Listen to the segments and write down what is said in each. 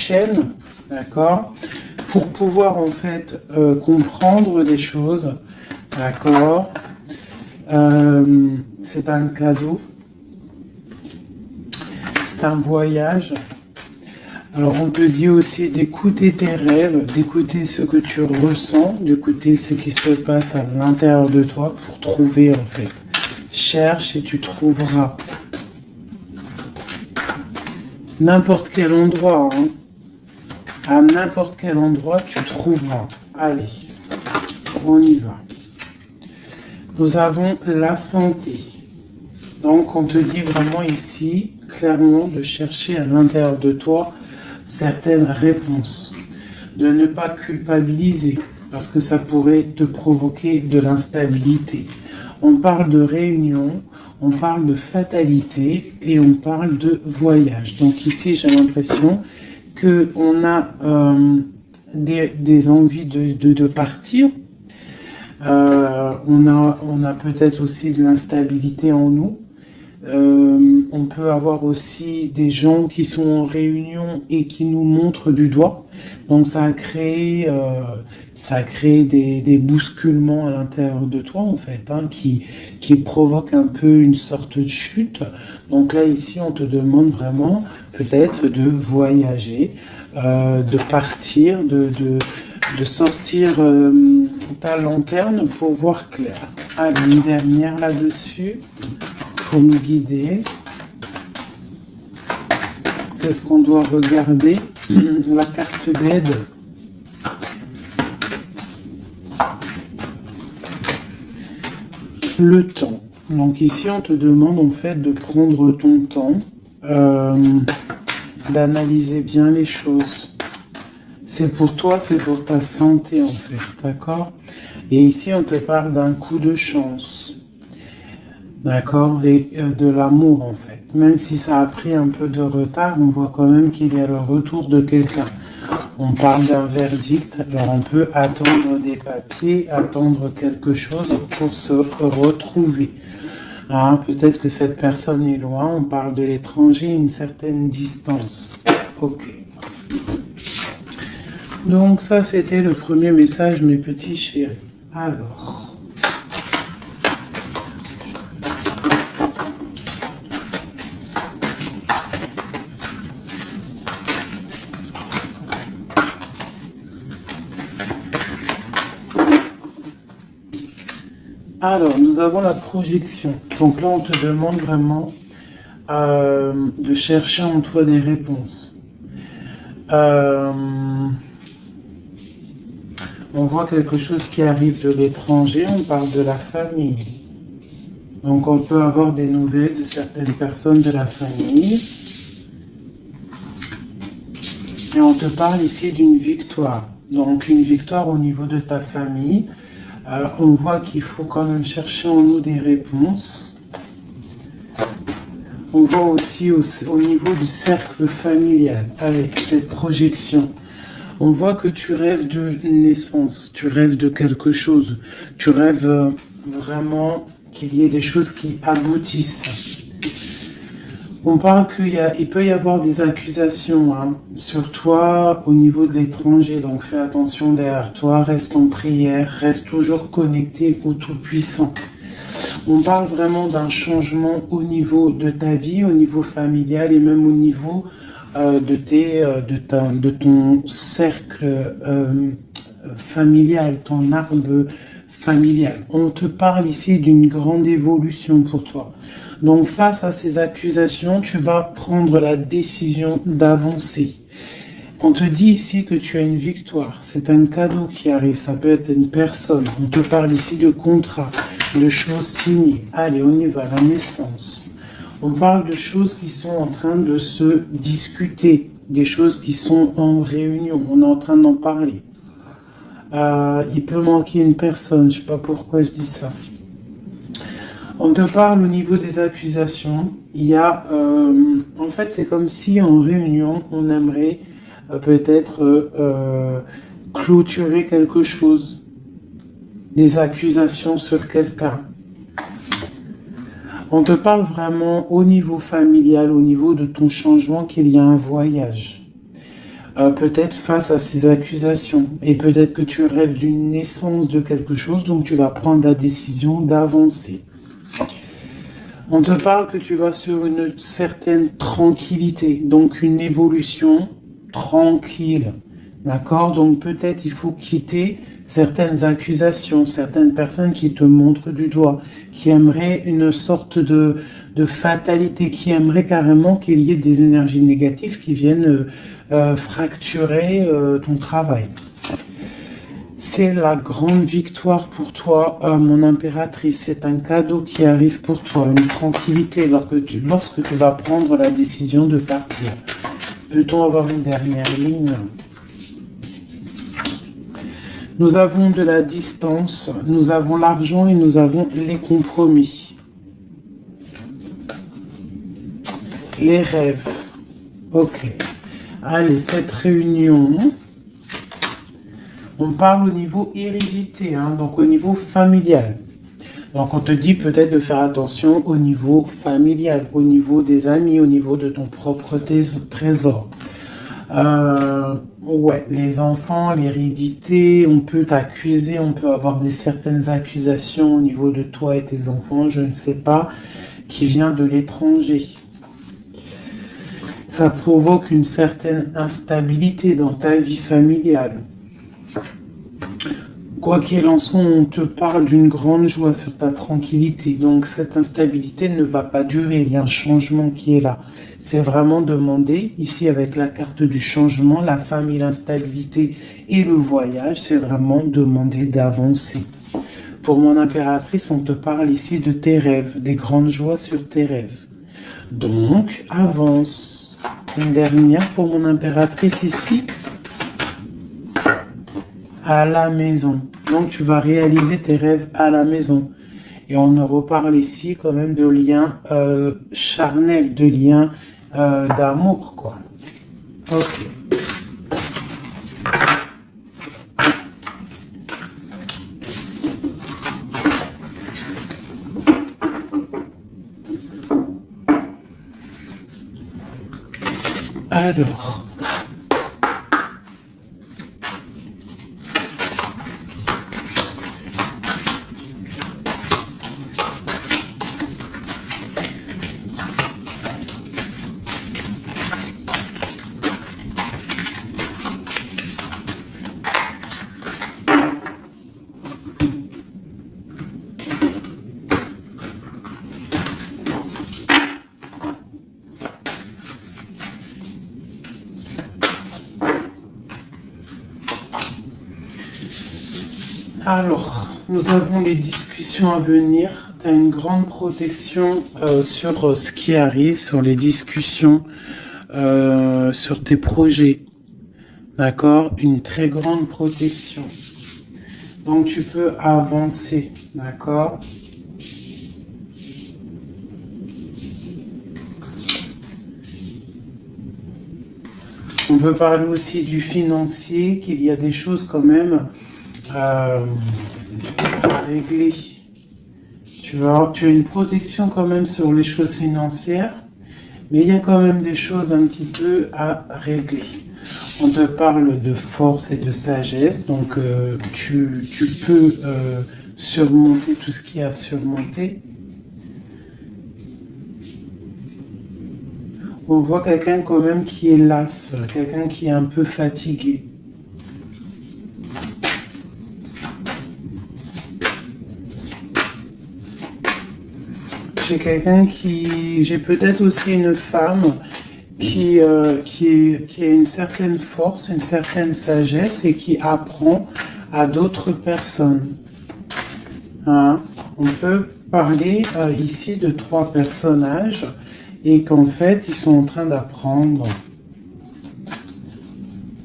chaîne, d'accord, pour pouvoir en fait comprendre des choses, d'accord. C'est un cadeau, c'est un voyage. Alors on te dit aussi d'écouter tes rêves, d'écouter ce que tu ressens, d'écouter ce qui se passe à l'intérieur de toi pour trouver en fait. Cherche et tu trouveras. N'importe quel endroit, hein. À n'importe quel endroit tu trouveras. Allez, on y va. Nous avons la santé. Donc on te dit vraiment ici, clairement, de chercher à l'intérieur de toi certaines réponses. De ne pas culpabiliser, parce que ça pourrait te provoquer de l'instabilité. On parle de réunion, on parle de fatalité et on parle de voyage. Donc ici, j'ai l'impression qu'on a des envies de partir. On a peut-être aussi de l'instabilité en nous. On peut avoir aussi des gens qui sont en réunion et qui nous montrent du doigt. Donc ça a créé des bousculements à l'intérieur de toi en fait, hein, qui provoquent un peu une sorte de chute. Donc là ici on te demande vraiment peut-être de voyager, de partir, de sortir ta lanterne pour voir clair. Allez, une dernière là-dessus pour nous guider. Qu'est-ce qu'on doit regarder? La carte d'aide. Le temps. Donc ici, on te demande en fait de prendre ton temps, d'analyser bien les choses. C'est pour toi, c'est pour ta santé en fait, d'accord? Et ici, on te parle d'un coup de chance. D'accord, et de l'amour en fait. Même si ça a pris un peu de retard, on voit quand même qu'il y a le retour de quelqu'un. On parle d'un verdict, alors on peut attendre des papiers, attendre quelque chose pour se retrouver. Hein, peut-être que cette personne est loin, on parle de l'étranger, une certaine distance. Ok. Donc ça, c'était le premier message, mes petits chéris. Alors, nous avons la projection. Donc là, on te demande vraiment de chercher en toi des réponses. On voit quelque chose qui arrive de l'étranger, on parle de la famille. Donc on peut avoir des nouvelles de certaines personnes de la famille. Et on te parle ici d'une victoire. Donc une victoire au niveau de ta famille. On voit qu'il faut quand même chercher en nous des réponses. On voit aussi au niveau du cercle familial, avec cette projection. On voit que tu rêves de naissance, tu rêves de quelque chose. Tu rêves vraiment qu'il y ait des choses qui aboutissent. On parle qu'il peut y avoir des accusations sur toi au niveau de l'étranger, donc fais attention derrière toi, reste en prière, reste toujours connecté au Tout-Puissant. On parle vraiment d'un changement au niveau de ta vie, au niveau familial et même au niveau de ton cercle familial, ton arbre familial. On te parle ici d'une grande évolution pour toi. Donc face à ces accusations, tu vas prendre la décision d'avancer. On te dit ici que tu as une victoire, c'est un cadeau qui arrive, ça peut être une personne. On te parle ici de contrat, de choses signées. Allez, on y va, la naissance. On parle de choses qui sont en train de se discuter, des choses qui sont en réunion, on est en train d'en parler. Il peut manquer une personne, je ne sais pas pourquoi je dis ça. On te parle au niveau des accusations. Il y a, en fait, c'est comme si en réunion, on aimerait peut-être clôturer quelque chose, des accusations sur quelqu'un. On te parle vraiment au niveau familial, au niveau de ton changement, qu'il y a un voyage. peut-être face à ces accusations. Et peut-être que tu rêves d'une naissance de quelque chose, donc tu vas prendre la décision d'avancer. On te parle que tu vas sur une certaine tranquillité, donc une évolution tranquille. D'accord? Donc peut-être il faut quitter certaines accusations, certaines personnes qui te montrent du doigt, qui aimeraient une sorte de fatalité, qui aimeraient carrément qu'il y ait des énergies négatives qui viennent fracturer ton travail. C'est la grande victoire pour toi, mon impératrice. C'est un cadeau qui arrive pour toi, une tranquillité lorsque tu vas prendre la décision de partir. Peut-on avoir une dernière ligne? Nous avons de la distance, nous avons l'argent et nous avons les compromis. Les rêves. Ok. Allez, cette réunion, on parle au niveau hérédité, hein, donc au niveau familial. Donc on te dit peut-être de faire attention au niveau familial, au niveau des amis, au niveau de ton propre trésor. Ouais, les enfants, l'hérédité, on peut t'accuser, on peut avoir certaines accusations au niveau de toi et tes enfants, je ne sais pas, qui vient de l'étranger. Ça provoque une certaine instabilité dans ta vie familiale. Quoi qu'il en soit, on te parle d'une grande joie sur ta tranquillité. Donc cette instabilité ne va pas durer, il y a un changement qui est là. C'est vraiment demander, ici avec la carte du changement, la famille, l'instabilité et le voyage, c'est vraiment demander d'avancer. Pour mon impératrice, on te parle ici de tes rêves, des grandes joies sur tes rêves. Donc, avance. Une dernière pour mon impératrice ici. À la maison. Donc, tu vas réaliser tes rêves à la maison. Et on ne reparle ici quand même de liens charnels, de liens d'amour, quoi. Ok. Alors... Alors, nous avons les discussions à venir. Tu as une grande protection sur ce qui arrive, sur les discussions, sur tes projets. D'accord? Une très grande protection. Donc, tu peux avancer. D'accord? On peut parler aussi du financier, qu'il y a des choses quand même à régler. Tu as une protection quand même sur les choses financières, mais il y a quand même des choses un petit peu à régler. On te parle de force et de sagesse, donc tu peux surmonter tout ce qu'il y a à surmonter. On voit quelqu'un quand même qui est las, quelqu'un qui est un peu fatigué. J'ai peut-être aussi une femme qui a une certaine force, une certaine sagesse et qui apprend à d'autres personnes. Hein? On peut parler ici de 3 personnages et qu'en fait, ils sont en train d'apprendre.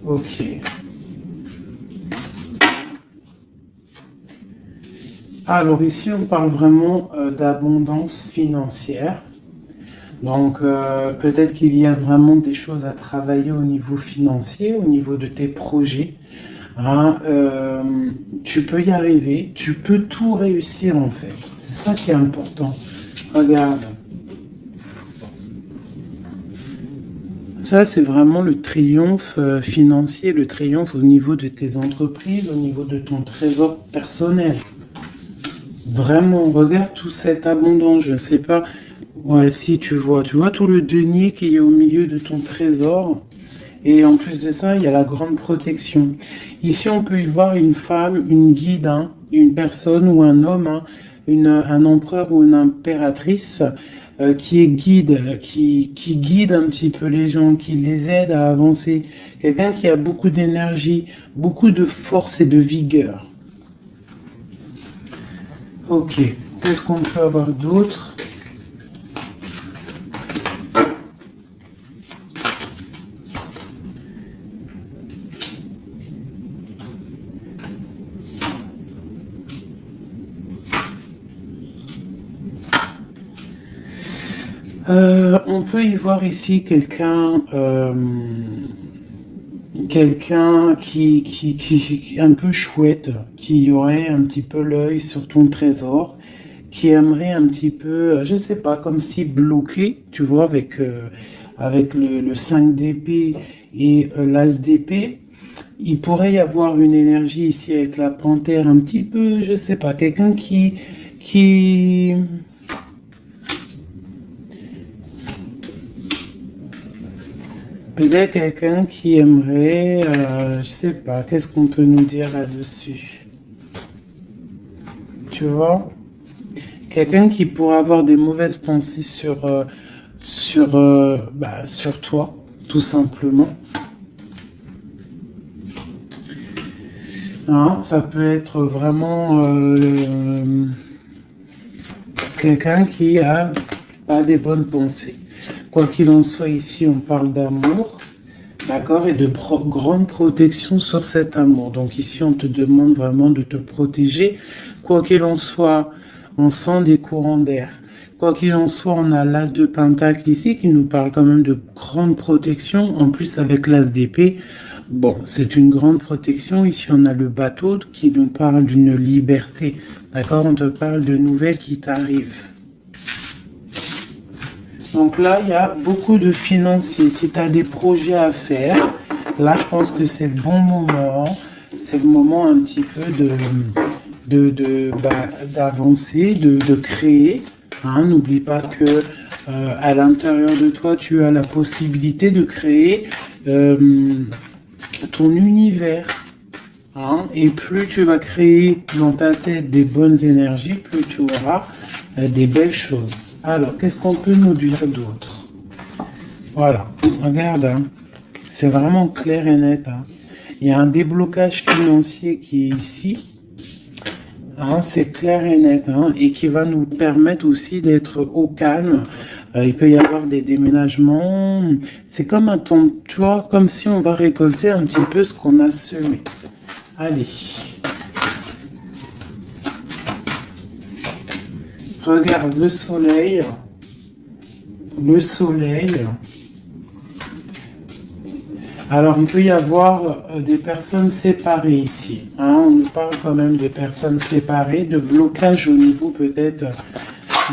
Ok. Alors ici, on parle vraiment d'abondance financière. Donc peut-être qu'il y a vraiment des choses à travailler au niveau financier, au niveau de tes projets. Hein, tu peux y arriver, tu peux tout réussir en fait. C'est ça qui est important. Regarde. ça, c'est vraiment le triomphe financier, le triomphe au niveau de tes entreprises, au niveau de ton trésor personnel. Vraiment, regarde toute cette abondance, je ne sais pas. Ouais, si tu vois tout le denier qui est au milieu de ton trésor. Et en plus de ça, il y a la grande protection. Ici, on peut y voir une femme, une guide, hein, une personne ou un homme, hein, un empereur ou une impératrice qui est guide, qui guide un petit peu les gens, qui les aide à avancer. Quelqu'un qui a beaucoup d'énergie, beaucoup de force et de vigueur. Ok, qu'est-ce qu'on peut avoir d'autre? On peut y voir ici quelqu'un qui un peu chouette, qui aurait un petit peu l'œil sur ton trésor, qui aimerait un petit peu, je sais pas, comme si bloqué, tu vois, avec le 5 d'épée et l'as d'épée. Il pourrait y avoir une énergie ici avec la panthère, un petit peu, je sais pas, quelqu'un qui peut-être quelqu'un qui aimerait, je sais pas, qu'est-ce qu'on peut nous dire là-dessus? Tu vois? Quelqu'un qui pourrait avoir des mauvaises pensées sur toi, tout simplement. Hein, ça peut être vraiment quelqu'un qui a pas des bonnes pensées. Quoi qu'il en soit, ici, on parle d'amour, d'accord, et de grande protection sur cet amour. Donc ici, on te demande vraiment de te protéger. Quoi qu'il en soit, on sent des courants d'air. Quoi qu'il en soit, on a l'as de pentacle ici qui nous parle quand même de grande protection. En plus, avec l'as d'épée, bon, c'est une grande protection. Ici, on a le bateau qui nous parle d'une liberté. D'accord, on te parle de nouvelles qui t'arrivent. Donc là, il y a beaucoup de financiers. Si tu as des projets à faire, là, je pense que c'est le bon moment. C'est le moment un petit peu d'avancer, de créer. Hein, n'oublie pas que à l'intérieur de toi, tu as la possibilité de créer ton univers. Hein, et plus tu vas créer dans ta tête des bonnes énergies, plus tu auras des belles choses. Alors, qu'est-ce qu'on peut nous dire d'autre? Voilà, regarde, hein, c'est vraiment clair et net. Hein. Il y a un déblocage financier qui est ici. Hein, c'est clair et net, hein, et qui va nous permettre aussi d'être au calme. Il peut y avoir des déménagements. C'est comme un temps, tu vois, comme si on va récolter un petit peu ce qu'on a semé. Allez. Regarde le soleil. Le soleil. Alors, il peut y avoir des personnes séparées ici. Hein, on nous parle quand même de personnes séparées, de blocage au niveau peut-être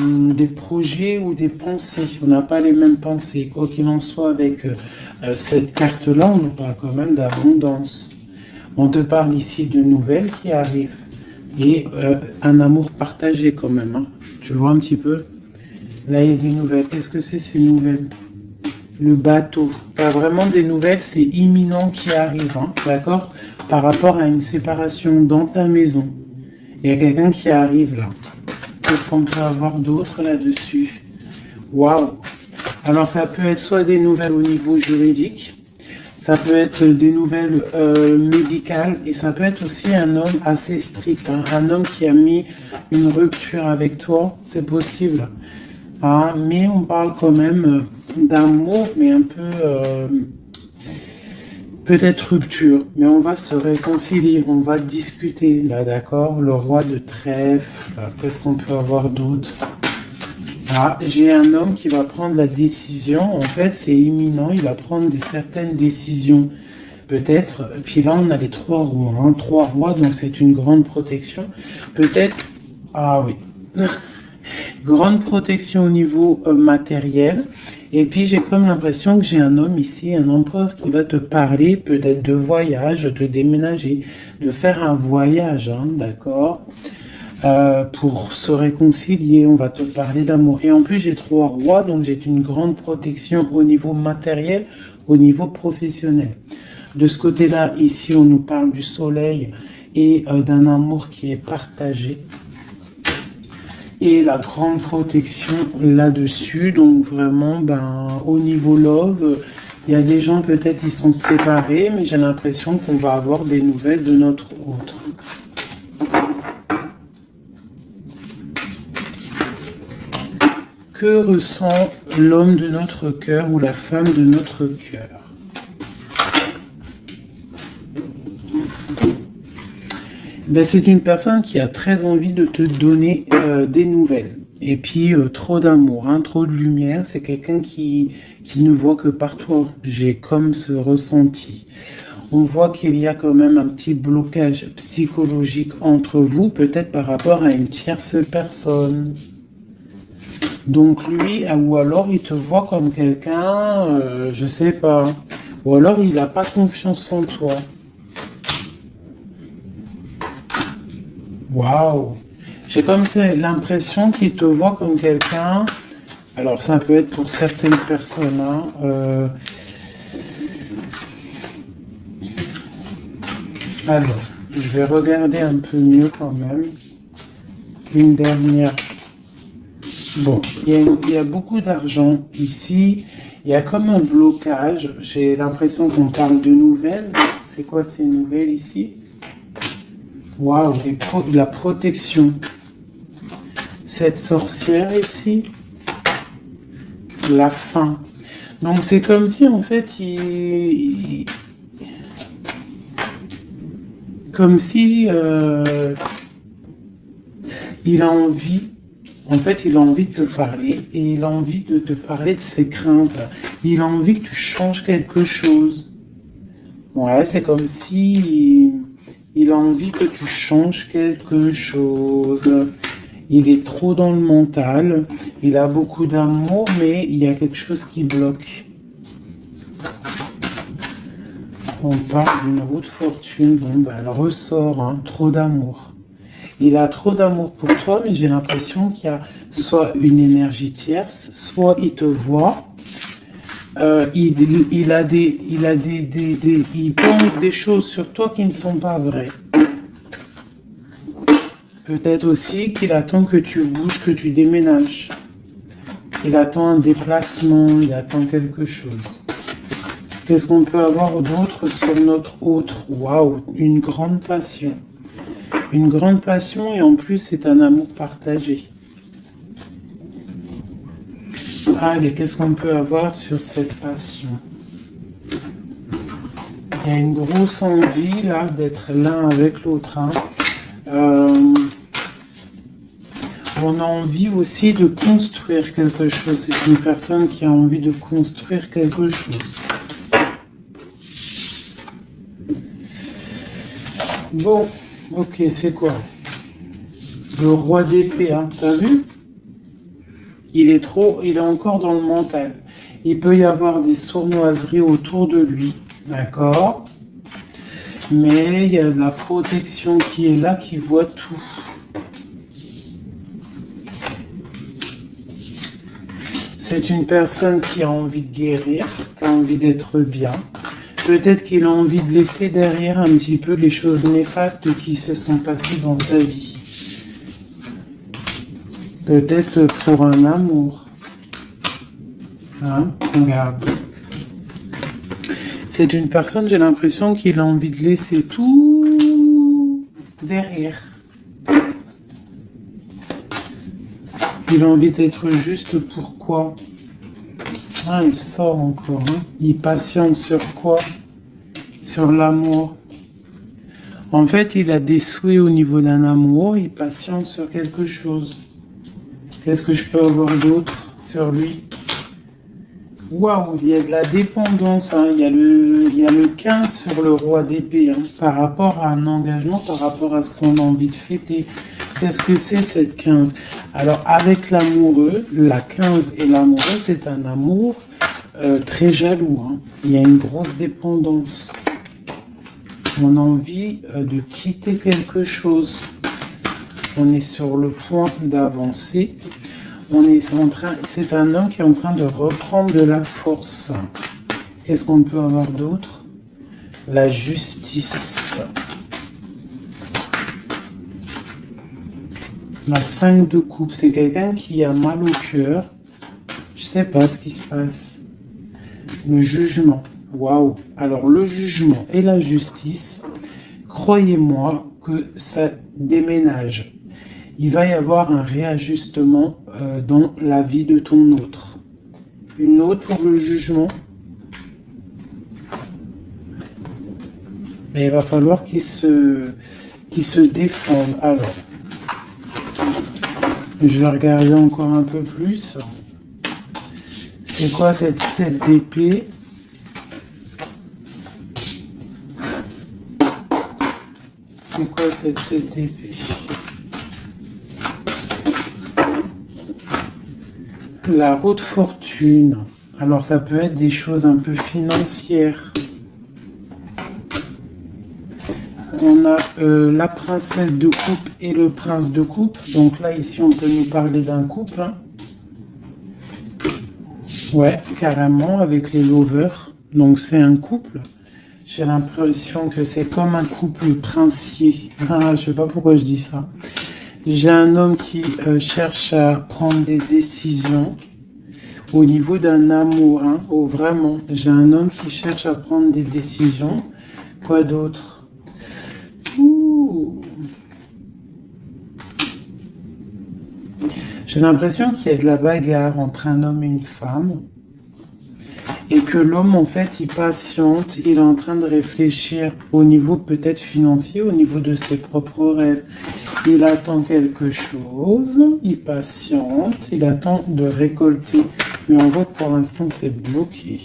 des projets ou des pensées. On n'a pas les mêmes pensées. Quoi qu'il en soit, avec cette carte-là, on nous parle quand même d'abondance. On te parle ici de nouvelles qui arrivent. Et un amour partagé quand même. Hein. Tu vois un petit peu? Là, il y a des nouvelles. Qu'est-ce que c'est ces nouvelles? Le bateau. Pas vraiment des nouvelles, c'est imminent qui arrive, hein, d'accord? Par rapport à une séparation dans ta maison. Il y a quelqu'un qui arrive là. Qu'est-ce qu'on peut avoir d'autre là-dessus? Waouh! Alors ça peut être soit des nouvelles au niveau juridique, ça peut être des nouvelles médicales, et ça peut être aussi un homme assez strict, hein, un homme qui a mis une rupture avec toi, c'est possible. Ah, mais on parle quand même d'amour, mais un peu peut-être rupture. Mais on va se réconcilier, on va discuter là, d'accord? Le roi de trèfle, qu'est-ce qu'on peut avoir d'autre? Ah, j'ai un homme qui va prendre la décision. En fait, c'est imminent, il va prendre certaines décisions. Peut-être, puis là on a les 3 rois, hein, 3 rois, donc c'est une grande protection. Peut-être, ah oui. Grande protection au niveau matériel Et puis j'ai comme l'impression que j'ai un homme ici, un empereur qui va te parler peut-être de voyage, de déménager, de faire un voyage, hein, d'accord? Pour se réconcilier, on va te parler d'amour. Et en plus j'ai 3 rois, donc j'ai une grande protection au niveau matériel, au niveau professionnel. De ce côté-là, ici on nous parle du soleil et d'un amour qui est partagé. Et la grande protection là-dessus, donc vraiment, au niveau love, il y a des gens peut-être ils sont séparés, mais j'ai l'impression qu'on va avoir des nouvelles de notre autre. Que ressent l'homme de notre cœur ou la femme de notre cœur? C'est une personne qui a très envie de te donner des nouvelles. Et puis, trop d'amour, hein, trop de lumière. C'est quelqu'un qui ne voit que par toi. J'ai comme ce ressenti. On voit qu'il y a quand même un petit blocage psychologique entre vous, peut-être par rapport à une tierce personne. Donc lui, ou alors il te voit comme quelqu'un, je sais pas. Ou alors il n'a pas confiance en toi. Waouh! J'ai comme ça l'impression qu'il te voit comme quelqu'un. Alors ça peut être pour certaines personnes. Hein, Alors, je vais regarder un peu mieux quand même. Une dernière. Bon, il y a beaucoup d'argent ici. Il y a comme un blocage. J'ai l'impression qu'on parle de nouvelles. C'est quoi ces nouvelles ici? Waouh, de la protection. Cette sorcière ici, la fin. Donc c'est comme si en fait comme si il a envie, en fait il a envie de te parler et il a envie de te parler de ses craintes. Il a envie que tu changes quelque chose. Ouais, c'est comme si il a envie que tu changes quelque chose. Il est trop dans le mental. Il a beaucoup d'amour, mais il y a quelque chose qui bloque. On parle d'une roue de fortune. Bon, elle ressort, hein, trop d'amour. Il a trop d'amour pour toi, mais j'ai l'impression qu'il y a soit une énergie tierce, soit il te voit. Il pense des choses sur toi qui ne sont pas vraies. Peut-être aussi qu'il attend que tu bouges, que tu déménages. Il attend un déplacement, il attend quelque chose. Qu'est-ce qu'on peut avoir d'autre sur notre autre? Waouh, une grande passion. Une grande passion et en plus c'est un amour partagé. Allez, qu'est-ce qu'on peut avoir sur cette passion? Il y a une grosse envie là d'être l'un avec l'autre. Hein. On a envie aussi de construire quelque chose. C'est une personne qui a envie de construire quelque chose. Bon, ok, c'est quoi? Le roi d'épée, hein, t'as vu? Il est encore dans le mental. Il peut y avoir des sournoiseries autour de lui, d'accord? Mais il y a de la protection qui est là, qui voit tout. C'est une personne qui a envie de guérir, qui a envie d'être bien. Peut-être qu'il a envie de laisser derrière un petit peu les choses néfastes qui se sont passées dans sa vie. Peut-être pour un amour. Hein? Regarde. C'est une personne, j'ai l'impression qu'il a envie de laisser tout derrière. Il a envie d'être juste pourquoi. Ah, il sort encore. Hein. Il patiente sur quoi? Sur l'amour. En fait, il a des souhaits au niveau d'un amour. Il patiente sur quelque chose. Qu'est-ce que je peux avoir d'autre sur lui? Waouh, il y a de la dépendance. Hein. Il y a le 15 sur le roi d'épée. Hein, par rapport à un engagement, par rapport à ce qu'on a envie de fêter. Qu'est-ce que c'est cette 15? Alors, avec l'amoureux, la 15 et l'amoureux, c'est un amour très jaloux. Hein. Il y a une grosse dépendance. On a envie de quitter quelque chose. On est sur le point d'avancer. C'est un homme qui est en train de reprendre de la force. Qu'est-ce qu'on peut avoir d'autre? La justice. La 5 de coupe, c'est quelqu'un qui a mal au cœur. Je sais pas ce qui se passe. Le jugement. Waouh. Alors le jugement et la justice, croyez-moi que ça déménage. Il va y avoir un réajustement dans la vie de ton autre. Une autre pour le jugement. Mais il va falloir qu'il se défende. Alors, je vais regarder encore un peu plus. C'est quoi cette 7 d'épée? C'est quoi cette 7 d'épée? La haute fortune. Alors ça peut être des choses un peu financières. On a la princesse de coupe et le prince de coupe. Donc là, ici, on peut nous parler d'un couple. Hein. Ouais, carrément, avec les lovers. Donc c'est un couple. J'ai l'impression que c'est comme un couple princier. Ah, je sais pas pourquoi je dis ça. J'ai un homme qui cherche à prendre des décisions au niveau d'un amour. Hein. Oh, vraiment. J'ai un homme qui cherche à prendre des décisions. Quoi d'autre? J'ai l'impression qu'il y a de la bagarre entre un homme et une femme et que l'homme, en fait, il patiente, il est en train de réfléchir au niveau peut-être financier, au niveau de ses propres rêves. Il attend quelque chose, il patiente, il attend de récolter. Mais en fait, pour l'instant, c'est bloqué.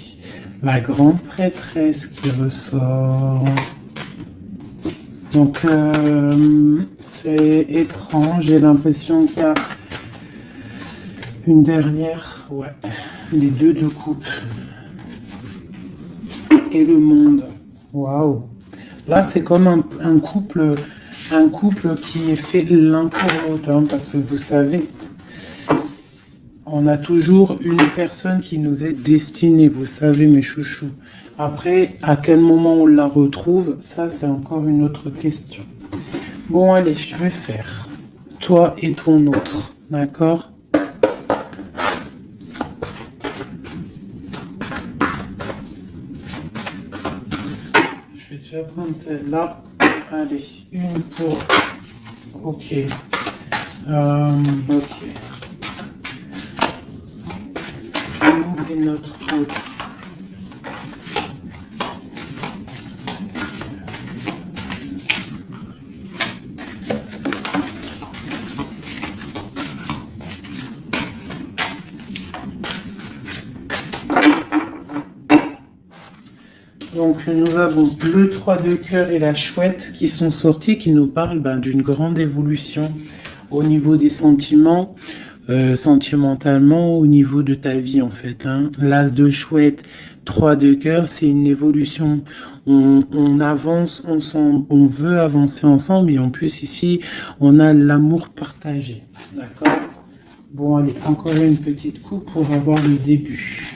La grande prêtresse qui ressort. Donc, c'est étrange. J'ai l'impression qu'il y a une dernière, ouais, les 2 de coupe et le monde. Waouh. Là, c'est comme un couple qui est fait l'un pour l'autre, hein, parce que vous savez, on a toujours une personne qui nous est destinée, vous savez, mes chouchous. Après, à quel moment on la retrouve, ça, c'est encore une autre question. Bon, allez, je vais faire toi et ton autre, d'accord? Je vais déjà prendre celle-là. Allez, une pour... Ok. Ok. Nous et notre autre. Donc nous avons le 3 de cœur et la chouette qui sont sortis, qui nous parlent d'une grande évolution au niveau des sentiments, sentimentalement, au niveau de ta vie en fait. Hein. L'as de chouette, 3 de cœur, c'est une évolution. On avance ensemble, on veut avancer ensemble et en plus ici, on a l'amour partagé. D'accord? Bon, allez, encore une petite coupe pour avoir le début.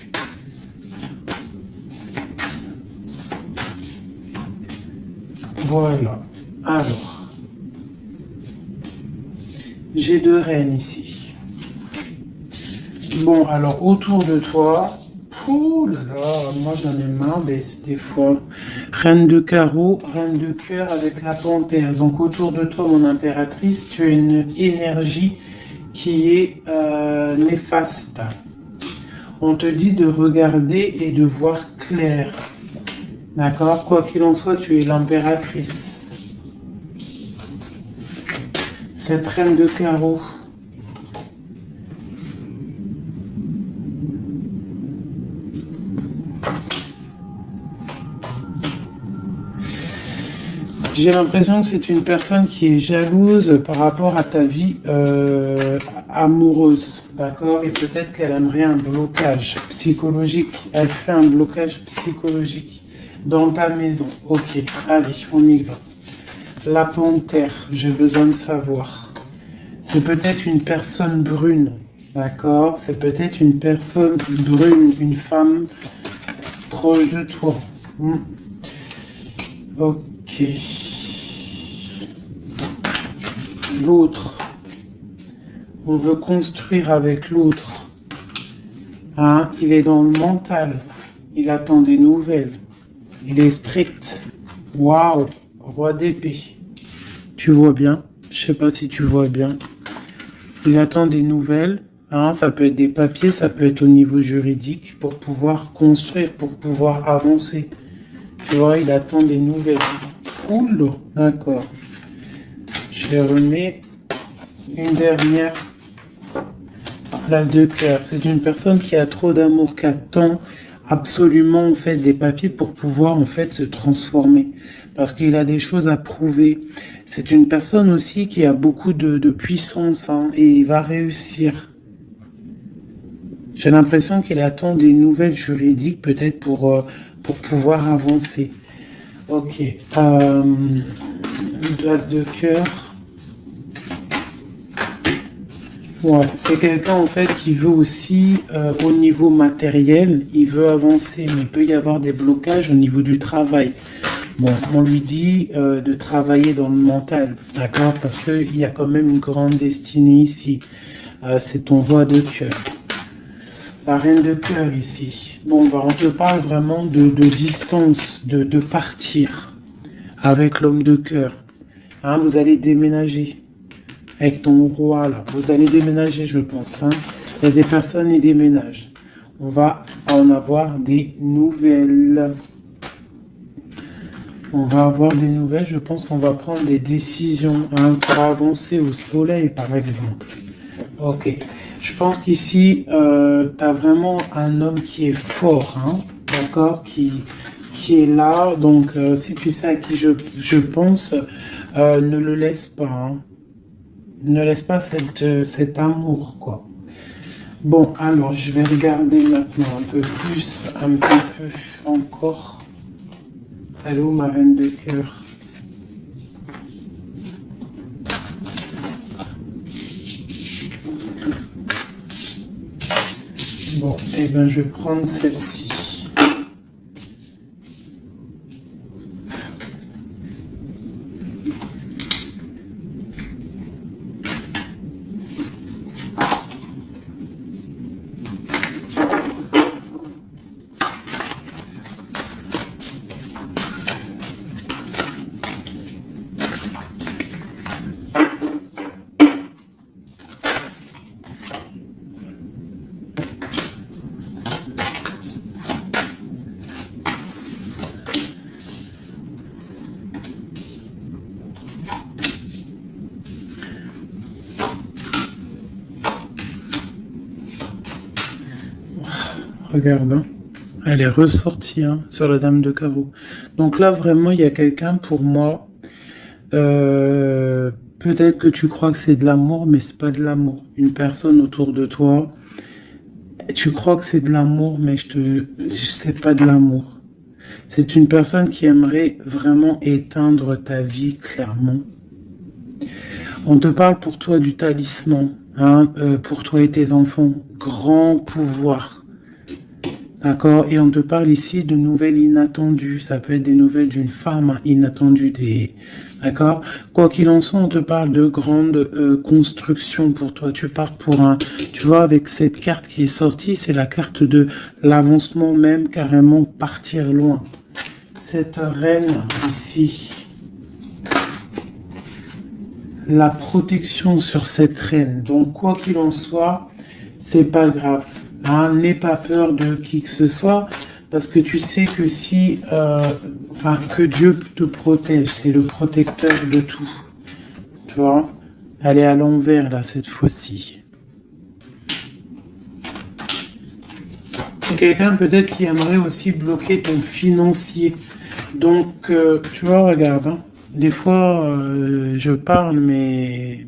Voilà. Alors, j'ai 2 reines ici. Bon, alors, autour de toi, oh là là, moi j'en ai marre des fois. Reine de carreau, reine de cœur avec la panthère. Donc, autour de toi, mon impératrice, tu as une énergie qui est néfaste. On te dit de regarder et de voir clair. D'accord? Quoi qu'il en soit, tu es l'impératrice. Cette reine de carreau. J'ai l'impression que c'est une personne qui est jalouse par rapport à ta vie amoureuse, d'accord? Et peut-être qu'elle aimerait un blocage psychologique. Elle fait un blocage psychologique dans ta maison. Ok, allez, on y va. La panthère, j'ai besoin de savoir. C'est peut-être une personne brune, d'accord? C'est peut-être une personne brune, une femme proche de toi. Ok. L'autre. On veut construire avec l'autre. Hein? Il est dans le mental. Il attend des nouvelles. Il est strict. Waouh. Roi d'épée. Tu vois bien? Je sais pas si tu vois bien. Il attend des nouvelles. Hein? Ça peut être des papiers, ça peut être au niveau juridique pour pouvoir construire, pour pouvoir avancer. Tu vois, il attend des nouvelles. Oula, d'accord. Je remets une dernière place de cœur. C'est une personne qui a trop d'amour, qui attend absolument en fait des papiers pour pouvoir en fait se transformer. Parce qu'il a des choses à prouver. C'est une personne aussi qui a beaucoup de puissance hein, et il va réussir. J'ai l'impression qu'il attend des nouvelles juridiques peut-être pour pouvoir avancer. Ok. Une place de cœur. Ouais, c'est quelqu'un en fait qui veut aussi au niveau matériel, il veut avancer, mais il peut y avoir des blocages au niveau du travail. Bon, on lui dit de travailler dans le mental, d'accord? Parce qu'il y a quand même une grande destinée ici. C'est ton roi de cœur. La reine de cœur ici. Bon, bah, on te parle vraiment de distance, de partir avec l'homme de cœur. Hein, vous allez déménager avec ton roi là. Vous allez déménager, je pense. Hein. Il y a des personnes qui déménagent. On va en avoir des nouvelles. On va avoir des nouvelles. Je pense qu'on va prendre des décisions hein, pour avancer au soleil, par exemple. Ok. Je pense qu'ici, tu as vraiment un homme qui est fort, hein, d'accord, qui est là. Donc, si tu sais à qui je pense, ne le laisse pas. Hein. Ne laisse pas cet amour, quoi. Bon, alors, je vais regarder maintenant un peu plus, un petit peu encore. Allô, ma reine de cœur. Bon, eh bien, je vais prendre celle-ci. Regarde, hein. Elle est ressortie hein, sur la dame de carreau. Donc là, vraiment, il y a quelqu'un pour moi. Peut-être que tu crois que c'est de l'amour, mais c'est pas de l'amour. Une personne autour de toi, tu crois que c'est de l'amour, mais c'est pas de l'amour. C'est une personne qui aimerait vraiment éteindre ta vie, clairement. On te parle pour toi du talisman, hein, pour toi et tes enfants. Grand pouvoir. D'accord? Et on te parle ici de nouvelles inattendues. Ça peut être des nouvelles d'une femme inattendue. D'accord? Quoi qu'il en soit, on te parle de grandes constructions pour toi. Tu pars pour un... Tu vois, avec cette carte qui est sortie, c'est la carte de l'avancement même, carrément partir loin. Cette reine ici, la protection sur cette reine. Donc, quoi qu'il en soit, c'est pas grave. Hein, n'aie pas peur de qui que ce soit, parce que tu sais que si, que Dieu te protège, c'est le protecteur de tout. Tu vois, elle est à l'envers là cette fois-ci. C'est quelqu'un peut-être qui aimerait aussi bloquer ton financier. Donc, tu vois, regarde, hein, Des fois, je parle, mais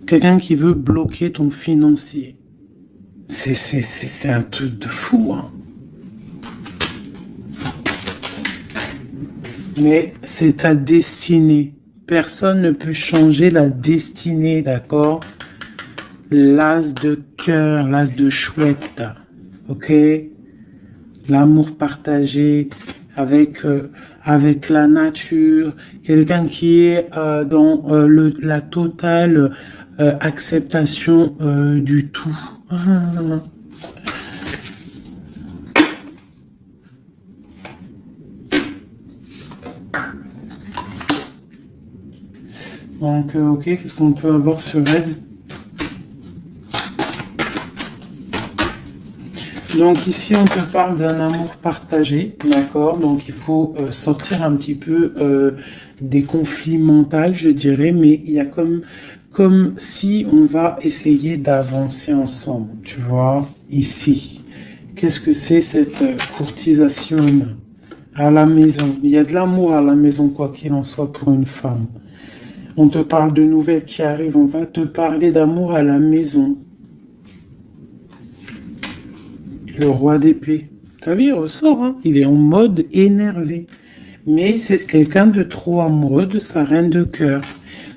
quelqu'un qui veut bloquer ton financier. C'est un truc de fou, hein. Mais c'est ta destinée. Personne ne peut changer la destinée, d'accord? L'as de cœur, l'as de chouette, ok? L'amour partagé avec la nature, quelqu'un qui est dans la totale acceptation du tout. Donc, ok, qu'est-ce qu'on peut avoir sur elle? Donc ici, on te parle d'un amour partagé, d'accord? Donc il faut sortir un petit peu des conflits mentaux, je dirais, mais il y a comme si on va essayer d'avancer ensemble, tu vois, ici. Qu'est-ce que c'est cette courtisation à la maison? Il y a de l'amour à la maison, quoi qu'il en soit, pour une femme. On te parle de nouvelles qui arrivent, on va te parler d'amour à la maison. Le roi d'épée. T'as vu, il ressort, hein? Il est en mode énervé. Mais c'est quelqu'un de trop amoureux de sa reine de cœur.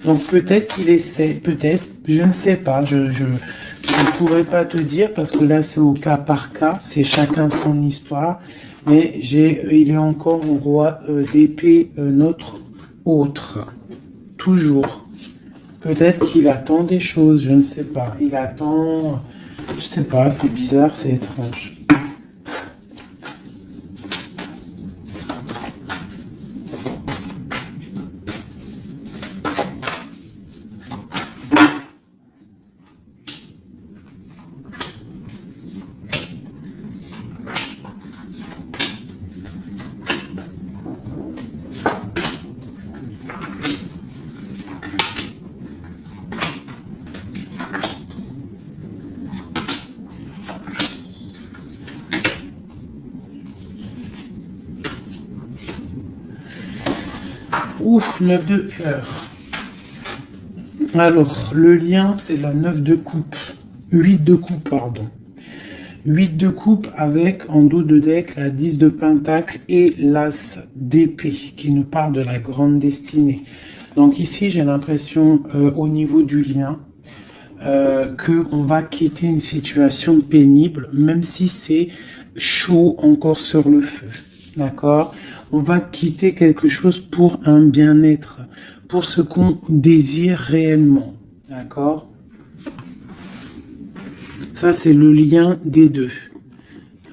Donc peut-être qu'il essaie, peut-être, je ne sais pas, je ne pourrais pas te dire parce que là c'est au cas par cas, c'est chacun son histoire. Mais il est encore en roi d'épée, notre autre. Toujours. Peut-être qu'il attend des choses, je ne sais pas. Il attend, je sais pas, c'est bizarre, c'est étrange. Ouf, 9 de cœur. Alors, le lien, c'est la 9 de coupe. 8 de coupe, pardon. 8 de coupe avec, en dos de deck, la 10 de pentacle et l'as d'épée, qui nous parle de la grande destinée. Donc ici, j'ai l'impression, au niveau du lien, qu'on va quitter une situation pénible, même si c'est chaud encore sur le feu. D'accord? On va quitter quelque chose pour un bien-être, pour ce qu'on désire réellement. D'accord? Ça, c'est le lien des deux.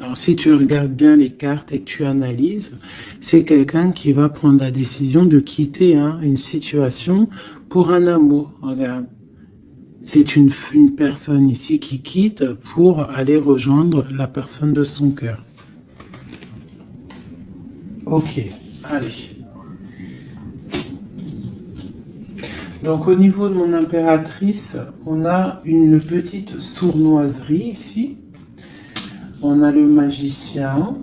Alors, si tu regardes bien les cartes et que tu analyses, c'est quelqu'un qui va prendre la décision de quitter une situation pour un amour. Regarde. C'est une personne ici qui quitte pour aller rejoindre la personne de son cœur. Ok, allez. Donc au niveau de mon impératrice, on a une petite sournoiserie ici. On a le magicien.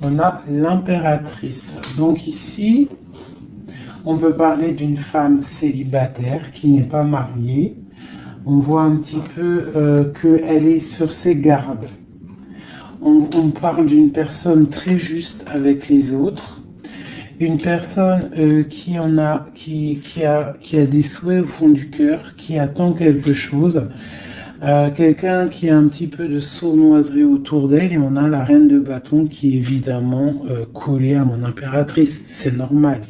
On a l'impératrice. Donc ici, on peut parler d'une femme célibataire qui n'est pas mariée. On voit un petit peu qu'elle est sur ses gardes. On parle d'une personne très juste avec les autres. Une personne qui a des souhaits au fond du cœur, qui attend quelque chose. Quelqu'un qui a un petit peu de sournoiserie autour d'elle. Et on a la reine de bâton qui est évidemment collée à mon impératrice. C'est normal.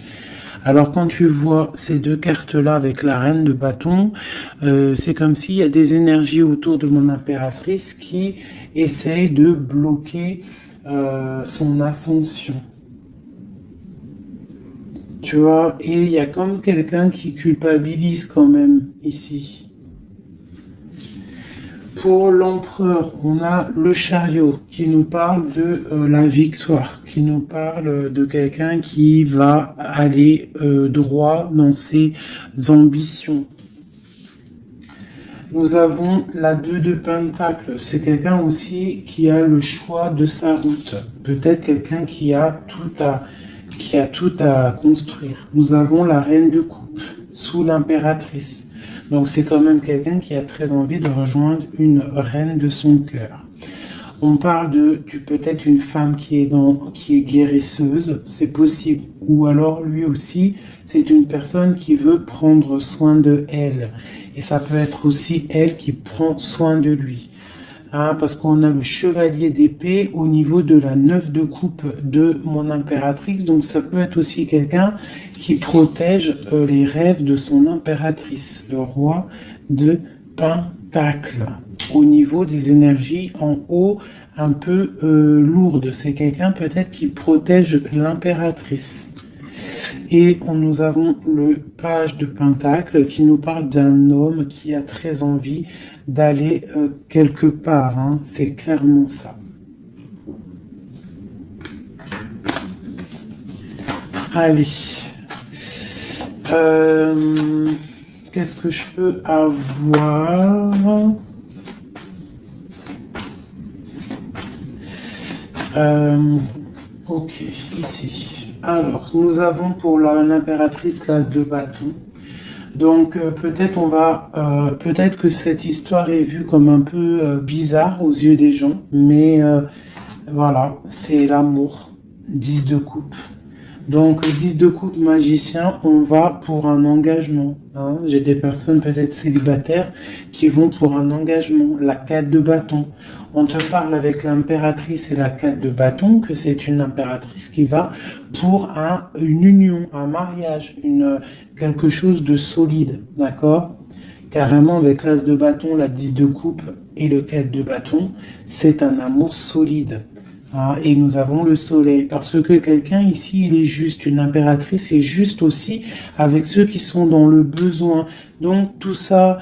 Alors quand tu vois ces deux cartes-là avec la reine de bâton, c'est comme s'il y a des énergies autour de mon impératrice qui essayent de bloquer son ascension. Tu vois, et il y a comme quelqu'un qui culpabilise quand même ici. Pour l'empereur, on a le chariot qui nous parle de la victoire, qui nous parle de quelqu'un qui va aller droit dans ses ambitions. Nous avons la 2 de pentacle, c'est quelqu'un aussi qui a le choix de sa route. Peut-être quelqu'un qui a qui a tout à construire. Nous avons la reine de coupe sous l'impératrice. Donc c'est quand même quelqu'un qui a très envie de rejoindre une reine de son cœur. On parle de peut-être une femme qui est guérisseuse, c'est possible. Ou alors lui aussi, c'est une personne qui veut prendre soin de elle. Et ça peut être aussi elle qui prend soin de lui. Hein, parce qu'on a le chevalier d'épée au niveau de la 9 de coupe de mon impératrice. Donc ça peut être aussi quelqu'un qui protège les rêves de son impératrice, le roi de Pentacle. Au niveau des énergies en haut, un peu lourdes. C'est quelqu'un peut-être qui protège l'impératrice. Et nous avons le page de Pentacle qui nous parle d'un homme qui a très envie d'aller quelque part. Hein. C'est clairement ça. Allez. Qu'est-ce que je peux avoir? Ok, ici. Alors, nous avons pour l'impératrice l'as de bâton. Donc, peut-être que cette histoire est vue comme un peu bizarre aux yeux des gens, mais voilà, c'est l'amour. 10 de coupe. Donc, 10 de coupe magicien, on va pour un engagement. Hein. J'ai des personnes peut-être célibataires qui vont pour un engagement. La 4 de bâton. On te parle avec l'impératrice et la 4 de bâton que c'est une impératrice qui va pour une union, un mariage, quelque chose de solide. D'accord ? Carrément, avec l'as de bâton, la 10 de coupe et le 4 de bâton, c'est un amour solide. Ah, et nous avons le soleil, parce que quelqu'un ici, il est juste, une impératrice est juste aussi avec ceux qui sont dans le besoin. Donc tout ça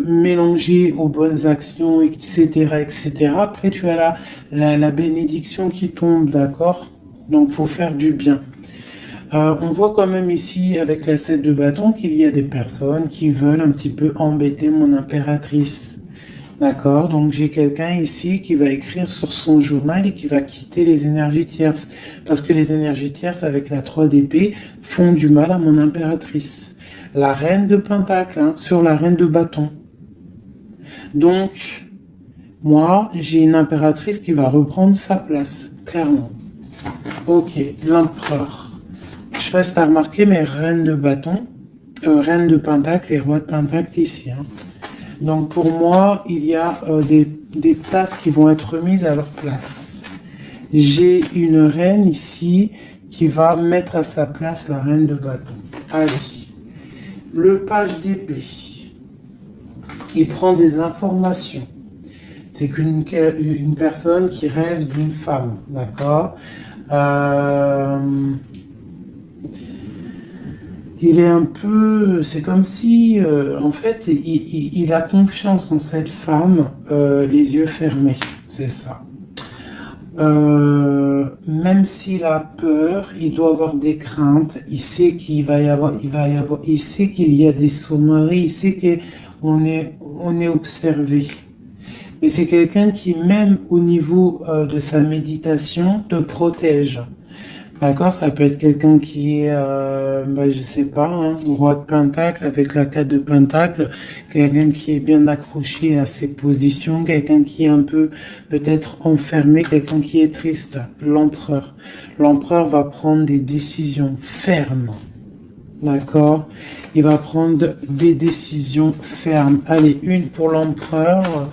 mélangé aux bonnes actions, etc., etc. Après, tu as la bénédiction qui tombe, d'accord? Donc faut faire du bien. On voit quand même ici, avec la 7 de bâton, qu'il y a des personnes qui veulent un petit peu embêter mon impératrice. D'accord, donc j'ai quelqu'un ici qui va écrire sur son journal et qui va quitter les énergies tierces. Parce que les énergies tierces avec la 3 d'épée font du mal à mon impératrice. La reine de pentacle, hein, sur la reine de bâton. Donc, moi, j'ai une impératrice qui va reprendre sa place, clairement. Ok, l'empereur. Je sais pas si tu as remarqué, mais reine de bâton, reine de pentacle et roi de pentacle ici, hein. Donc pour moi, il y a des places qui vont être remises à leur place. J'ai une reine ici qui va mettre à sa place la reine de bâton. Allez, le page d'épée, il prend des informations. C'est une personne qui rêve d'une femme, d'accord ? Il est un peu, c'est comme si, en fait, il a confiance en cette femme, les yeux fermés, c'est ça. Même s'il a peur, il doit avoir des craintes. Il sait qu'il il sait qu'il y a des sonneries, il sait qu'on est observé. Mais c'est quelqu'un qui, même au niveau de sa méditation, te protège. D'accord, ça peut être quelqu'un qui est, je sais pas, hein, roi de pentacle avec la 4 de pentacle, quelqu'un qui est bien accroché à ses positions, quelqu'un qui est un peu peut-être enfermé, quelqu'un qui est triste, l'empereur. L'empereur va prendre des décisions fermes, d'accord? Il va prendre des décisions fermes. Allez, une pour l'empereur,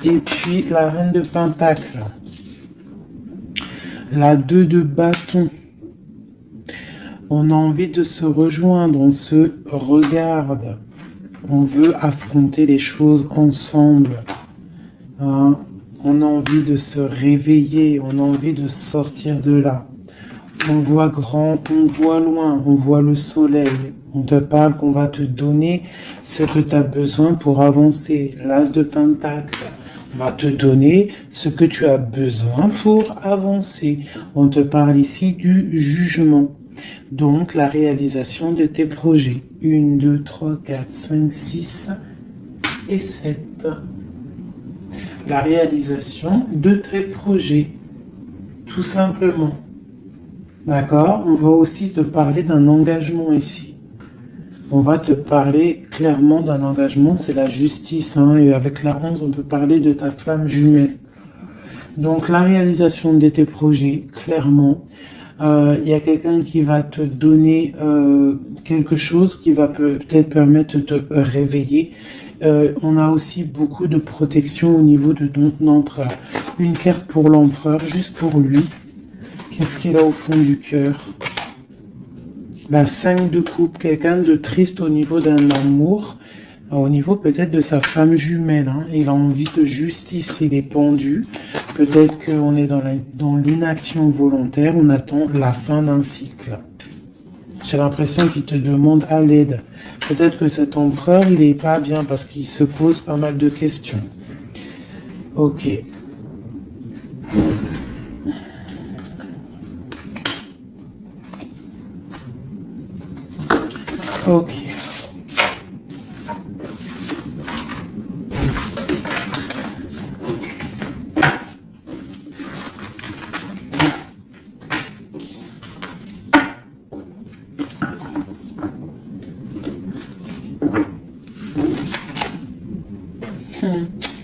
et puis la reine de pentacle. La 2 de bâton. On a envie de se rejoindre, on se regarde. On veut affronter les choses ensemble. Hein? On a envie de se réveiller, on a envie de sortir de là. On voit grand, on voit loin, on voit le soleil. On te parle qu'on va te donner ce que tu as besoin pour avancer. L'as de pentacle. On va te donner ce que tu as besoin pour avancer. On te parle ici du jugement. Donc, la réalisation de tes projets. 1, 2, 3, 4, 5, 6 et 7. La réalisation de tes projets. Tout simplement. D'accord? On va aussi te parler d'un engagement ici. On va te parler clairement d'un engagement, c'est la justice, hein, et avec la 11, on peut parler de ta flamme jumelle. Donc la réalisation de tes projets, clairement, il y a quelqu'un qui va te donner quelque chose qui va peut-être permettre de te réveiller. On a aussi beaucoup de protection au niveau de ton empereur. Une carte pour l'empereur, juste pour lui. Qu'est-ce qu'il a au fond du cœur? La 5 de coupe, quelqu'un de triste au niveau d'un amour, au niveau peut-être de sa femme jumelle. Hein. Il a envie de justice, il est pendu. Peut-être qu'on est dans l'inaction volontaire, on attend la fin d'un cycle. J'ai l'impression qu'il te demande à l'aide. Peut-être que cet empereur, il n'est pas bien parce qu'il se pose pas mal de questions. Ok. Ok.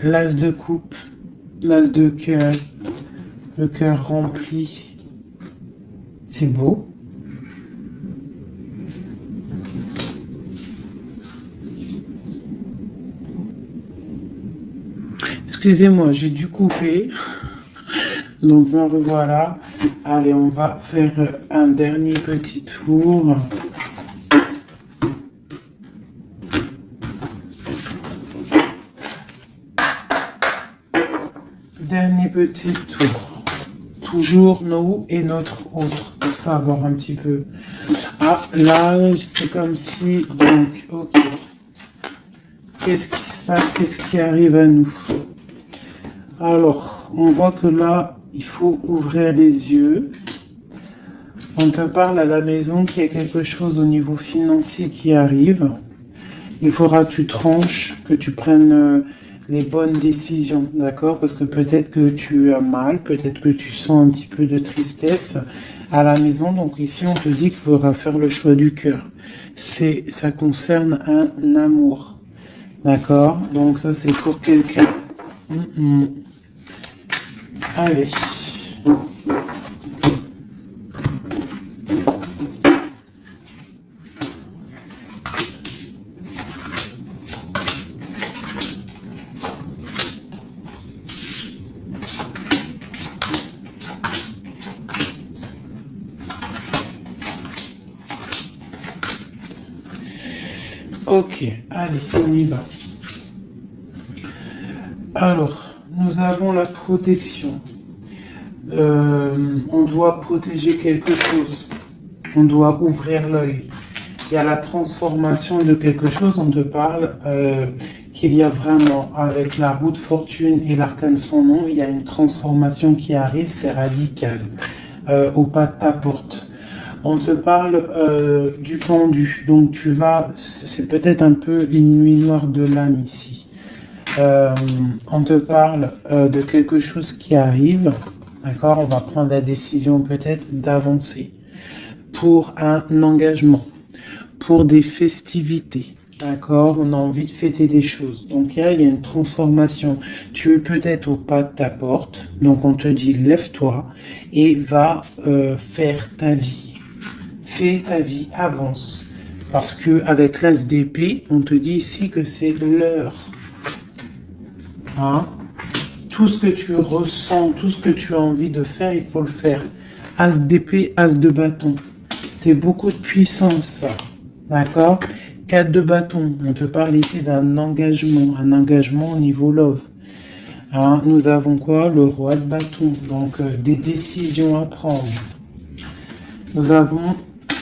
L'as de coupe, l'as de cœur, le cœur rempli. C'est beau. Excusez-moi, j'ai dû couper. Donc me revoilà. Allez, on va faire un dernier petit tour. Dernier petit tour. Toujours nous et notre autre. Pour savoir un petit peu. Ah, là, c'est comme si... Donc, ok. Qu'est-ce qui se passe? Qu'est-ce qui arrive à nous? Alors, on voit que là, il faut ouvrir les yeux. On te parle à la maison qu'il y a quelque chose au niveau financier qui arrive. Il faudra que tu tranches, que tu prennes les bonnes décisions, d'accord? Parce que peut-être que tu as mal, peut-être que tu sens un petit peu de tristesse à la maison. Donc ici, on te dit qu'il faudra faire le choix du cœur. Ça concerne un amour, d'accord? Donc ça, c'est pour quelqu'un. Allez. Ok, allez, on y va. Alors, nous avons la protection. On doit protéger quelque chose. On doit ouvrir l'œil. Il y a la transformation de quelque chose. On te parle qu'il y a vraiment, avec la roue de fortune et l'arcane sans nom, il y a une transformation qui arrive, c'est radical. Au pas de ta porte. On te parle du pendu. Donc tu vas, c'est peut-être un peu une nuit noire de l'âme ici. On te parle de quelque chose qui arrive. D'accord, on va prendre la décision peut-être d'avancer pour un engagement, pour des festivités. D'accord, on a envie de fêter des choses. Donc là, il y a une transformation. Tu es peut-être au pas de ta porte. Donc on te dit, lève-toi et va faire ta vie. Fais ta vie, avance. Parce que avec l'as d'épée, on te dit ici que c'est l'heure. Hein? Tout ce que tu ressens, tout ce que tu as envie de faire, il faut le faire. As d'épée, as de bâton. C'est beaucoup de puissance, ça. D'accord? 4 de bâton. On te parle ici d'un engagement. Un engagement au niveau love. Hein? Nous avons quoi? Le roi de bâton. Donc, des décisions à prendre. Nous avons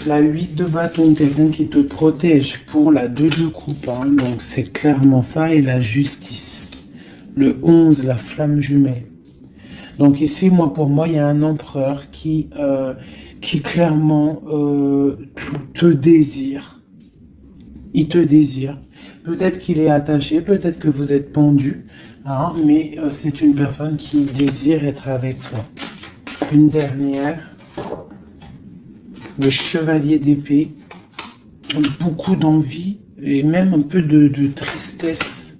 la 8 de bâton, quelqu'un qui te protège pour la 2 de coupe. Hein. Donc c'est clairement ça. Et la justice. Le 11, la flamme jumelle. Donc ici, pour moi, il y a un empereur qui clairement te désire. Il te désire. Peut-être qu'il est attaché, peut-être que vous êtes pendu. Hein, mais c'est une personne qui désire être avec toi. Une dernière. le chevalier d'épée, beaucoup d'envie et même un peu de tristesse.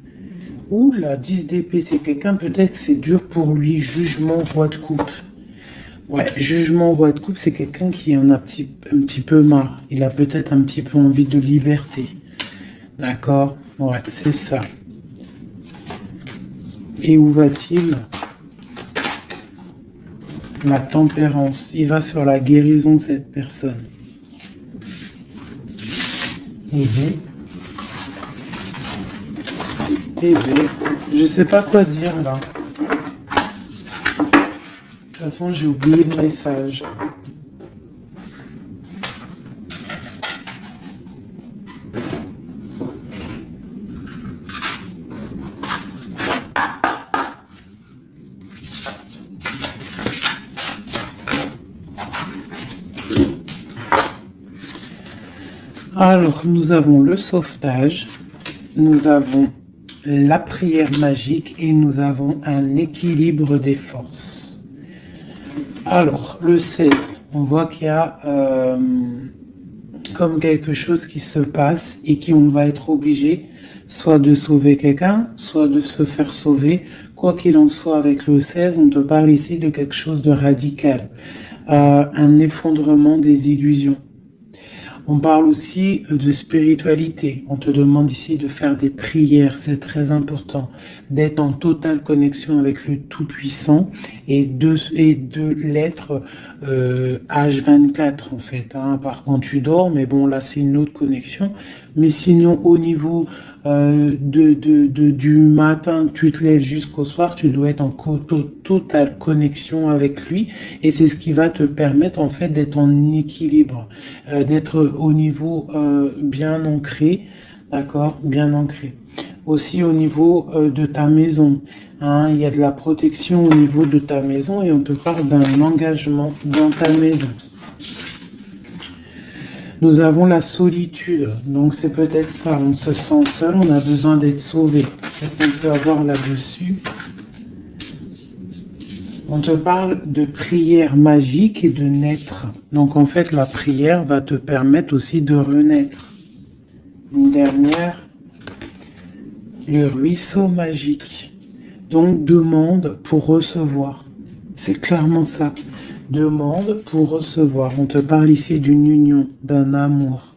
Ouh, la 10 d'épée, c'est quelqu'un, peut-être que c'est dur pour lui. Jugement, roi de coupe. Ouais, jugement, roi de coupe, c'est quelqu'un qui en a un petit peu marre. Il a peut-être un petit peu envie de liberté. D'accord? Ouais, c'est ça. Et où va-t-il? La tempérance. Il va sur la guérison de cette personne. Je sais pas quoi dire là. De toute façon, j'ai oublié le message. Alors, nous avons le sauvetage, nous avons la prière magique et nous avons un équilibre des forces. Alors, le 16, on voit qu'il y a comme quelque chose qui se passe et qu'on va être obligé soit de sauver quelqu'un, soit de se faire sauver. Quoi qu'il en soit, avec le 16, on te parle ici de quelque chose de radical, un effondrement des illusions. On parle aussi de spiritualité. On te demande ici de faire des prières, c'est très important, d'être en totale connexion avec le Tout-Puissant et de l'être H24 en fait. Hein, par contre, tu dors, mais bon, là c'est une autre connexion. Mais sinon, au niveau du matin, tu te lèves jusqu'au soir, tu dois être en totale connexion avec lui, et c'est ce qui va te permettre en fait d'être en équilibre, d'être au niveau bien ancré, d'accord, bien ancré. Aussi au niveau de ta maison, hein, il y a de la protection au niveau de ta maison et on te parle d'un engagement dans ta maison. Nous avons la solitude, donc c'est peut-être ça, on se sent seul, on a besoin d'être sauvé. Qu'est-ce qu'on peut avoir là-dessus? On te parle de prière magique et de naître. Donc en fait, la prière va te permettre aussi de renaître. Une dernière, le ruisseau magique. Donc demande pour recevoir. C'est clairement ça. Demande pour recevoir. On te parle ici d'une union, d'un amour.